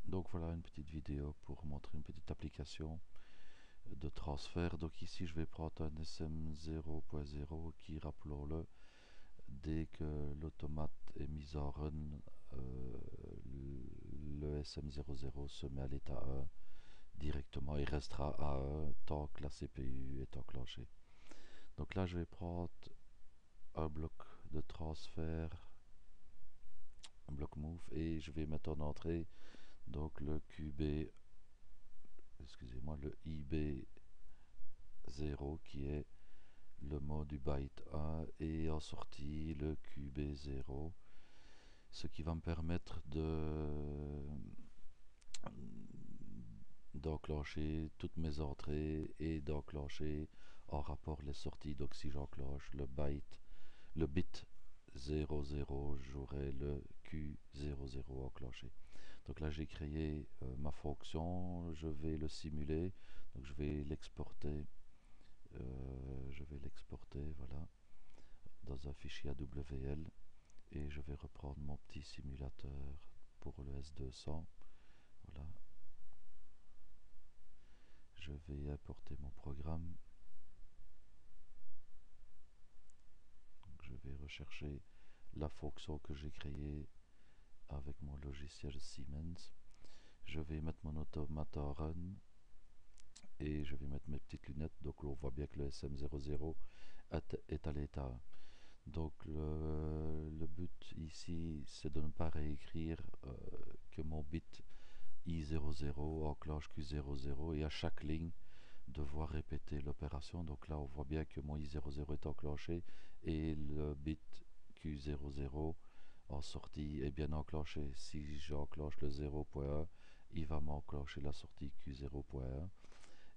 Donc voilà une petite vidéo pour montrer une petite application de transfert. Donc ici je vais prendre un SM0.0 qui, rappelons-le, dès que l'automate est mis en run, le SM00 se met à l'état 1 directement et restera à 1 tant que la CPU est enclenchée. Donc là je vais prendre un bloc de transfert, un bloc move, et je vais mettre en entrée donc le QB, excusez-moi, le IB0 qui est le mot du byte 1, et en sortie le QB0, ce qui va me permettre d'enclencher toutes mes entrées et d'enclencher en rapport les sorties. Donc si j'enclenche le bit 00, j'aurai le Q00 enclenché. Donc là j'ai créé ma fonction, je vais le simuler, donc je vais l'exporter, voilà, dans un fichier AWL, et je vais reprendre mon petit simulateur pour le S200. Voilà, je vais importer mon programme. Je vais rechercher la fonction que j'ai créée avec mon logiciel Siemens. Je vais mettre mon automate en run et je vais mettre mes petites lunettes. Donc on voit bien que le SM00 est à l'état. Donc le but ici, c'est de ne pas réécrire que mon bit I00 enclenche Q00 et à chaque ligne devoir répéter l'opération. Donc là on voit bien que mon I00 est enclenché et le bit Q00 en sortie est bien enclenché. Si j'enclenche le 0.1, il va m'enclencher la sortie Q0.1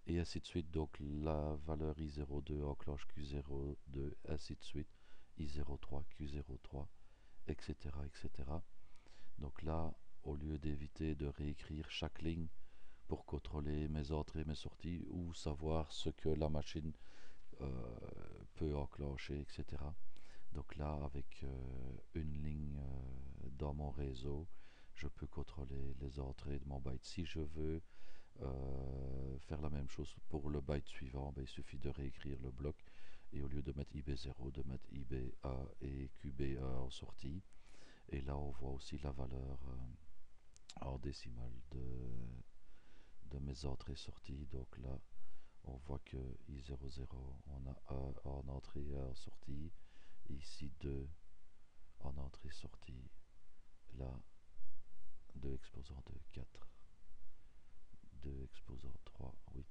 et ainsi de suite. Donc la valeur I02 enclenche Q02, ainsi de suite, I03, Q03, etc., etc. Donc là, au lieu d'éviter de réécrire chaque ligne pour contrôler mes entrées, mes sorties, ou savoir ce que la machine euh, peut enclencher, etc. Donc là, avec une ligne dans mon réseau, je peux contrôler les entrées de mon byte. Si je veux faire la même chose pour le byte suivant, ben, il suffit de réécrire le bloc et au lieu de mettre IB0, de mettre IB1 et QB1 en sortie. Et là, on voit aussi la valeur en décimale de mes entrées-sorties. Donc là, on voit que I00, on a 1 en entrée et 1 en sortie. Ici 2 en entrée-sortie. Là, 2 exposants 2, 4. 2 exposants 3, 8.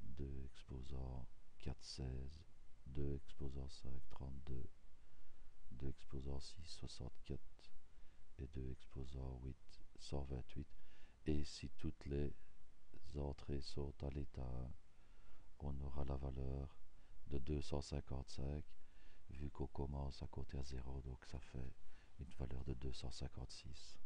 2 exposants 4, 16. 2 exposants 5, 32. 2 exposants 6, 64. Et 2 exposants 8, 128. Et si toutes les entrées sont à l'état 1, on aura la valeur de 255, vu qu'on commence à compter à 0, donc ça fait une valeur de 256.